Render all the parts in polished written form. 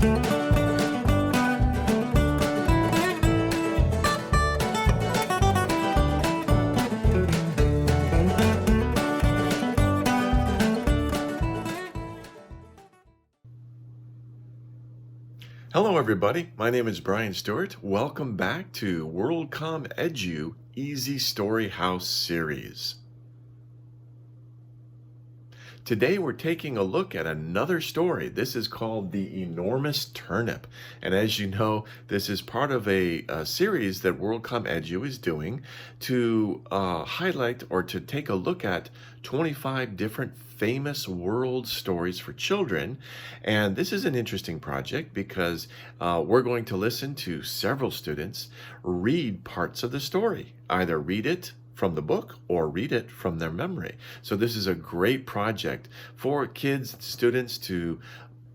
Hello everybody, my name is Brian Stuart. Welcome back to WorldComEDU Ezistoryhaus series. Today we're taking a look at another story. This is called The Enormous Turnip. And as you know, this is part of a series that WorldComEDU is doing to highlight or to take a look at 25 different famous world stories for children. And this is an interesting project because we're going to listen to several students read parts of the story, either read it from the book or read it from their memory. So this is a great project for kids, students to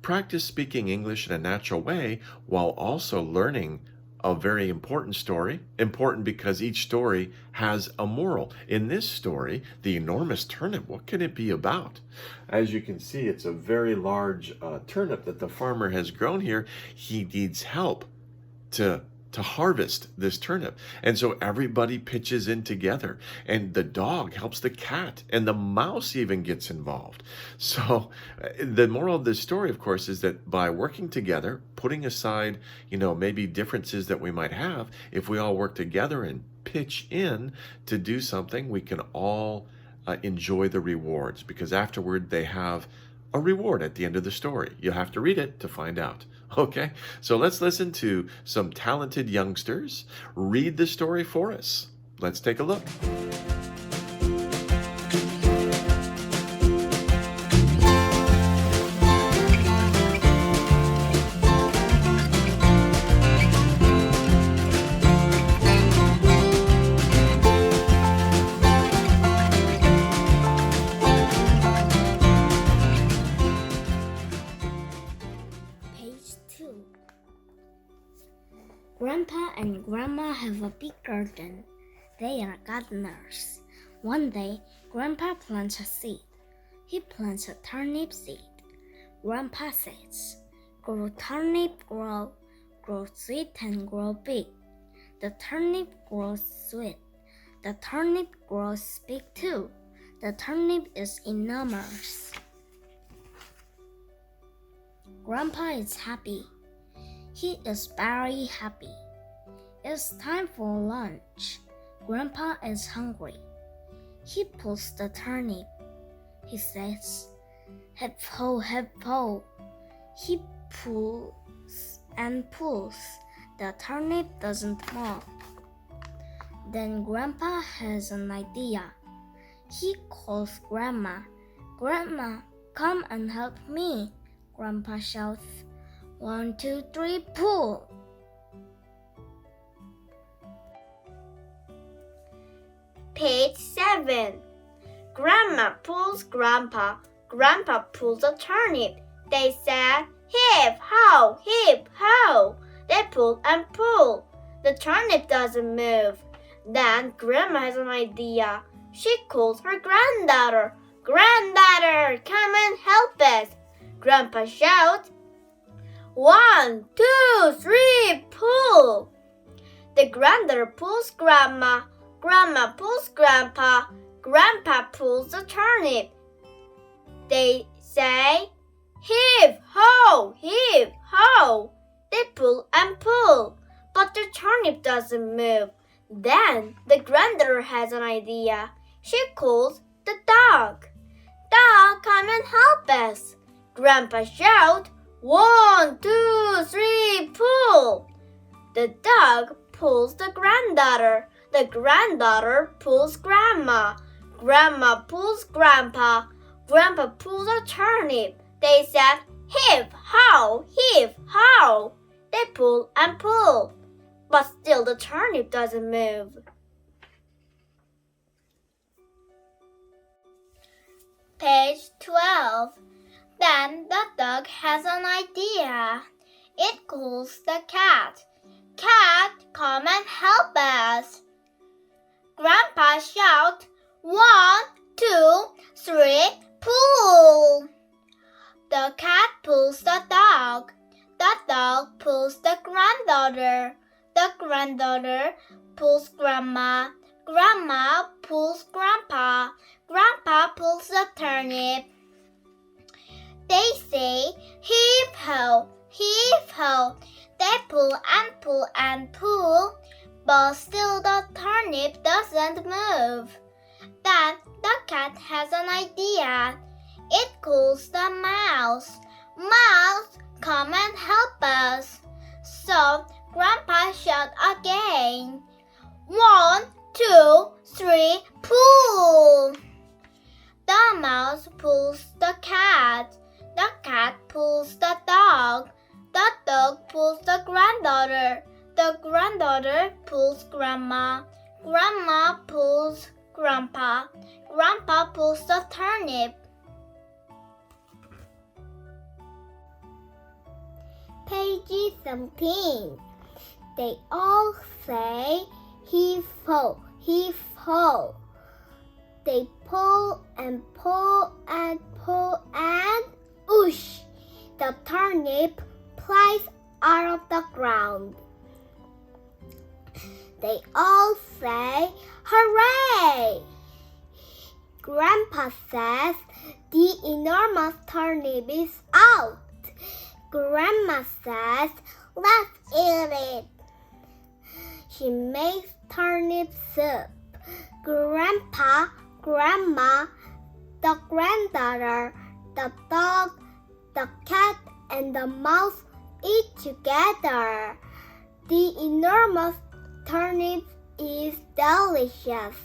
practice speaking English in a natural way while also learning a very important story. Important because each story has a moral. In this story, The Enormous Turnip, what can it be about? As you can see, it's a very large turnip that the farmer has grown here. He needs help to harvest this turnip. And so everybody pitches in together, and the dog helps the cat, and the mouse even gets involved. So the moral of this story, of course, is that by working together, putting aside, maybe differences that we might have, if we all work together and pitch in to do something, we can all enjoy the rewards, because afterward they have a reward at the end of the story. You have to read it to find out. Okay, so let's listen to some talented youngsters read the story for us. Let's take a look. Grandpa and Grandma have a big garden. They are gardeners. One day, Grandpa plants a seed. He plants a turnip seed. Grandpa says, "Grow turnip, grow. Grow sweet and grow big." The turnip grows sweet. The turnip grows big too. The turnip is enormous. Grandpa is happy. He is very happy. It's time for lunch. Grandpa is hungry. He pulls the turnip. He says, "Hip ho, hip ho." He pulls and pulls. The turnip doesn't move. Then Grandpa has an idea. He calls Grandma. "Grandma, come and help me." Grandpa shouts, "1, 2, 3, pull!" Page 7. Grandma pulls Grandpa. Grandpa pulls a turnip. They said, "Hip, ho, hip, ho." They pull and pull. The turnip doesn't move. Then Grandma has an idea. She calls her granddaughter. "Granddaughter, come and help us." Grandpa shouts, 1, 2, 3, pull! The granddaughter pulls Grandma. Grandma pulls Grandpa. Grandpa pulls the turnip. They say, "Hip, ho, hip, ho." They pull and pull, but the turnip doesn't move. Then the granddaughter has an idea. She calls the dog. "Dog, come and help us." Grandpa shouts, 1, 2, 3, pull! The dog pulls the granddaughter. The granddaughter pulls Grandma. Grandma pulls Grandpa. Grandpa pulls a turnip. They said, "Hip, ho, hip, ho." They pull and pull, but still the turnip doesn't move. Page 12. Then the dog has an idea. It calls the cat. "Cat, come and help us." Grandpa shouts, 1, 2, 3, pull! The cat pulls the dog. The The dog pulls the granddaughter. The granddaughter pulls grandma. Grandma pulls grandpa. Grandpa pulls the turnip. They say, heave ho, heave ho. They pull and pull and pull, but still the turnip doesn't move. Then the cat has an idea. It calls the mouse. Mouse, come and help us. So Grandpa shouts again. 1, 2, 3, pull! The mouse pulls the cat. The cat pulls the dog. The dog pulls the granddaughter. The granddaughter pulls grandma. Grandma pulls grandpa. Grandpa pulls the turnip. Page 17. They all say, heave ho, heave ho. They pull and pull and pull and whoosh! The turnip flies out of the ground. They all say, hooray! Grandpa says, the enormous turnip is out. Grandma says, let's eat it. She makes turnip soup. Grandpa, Grandma, the granddaughter, the dog, the cat, and the mouse eat together. The enormous turnip is delicious.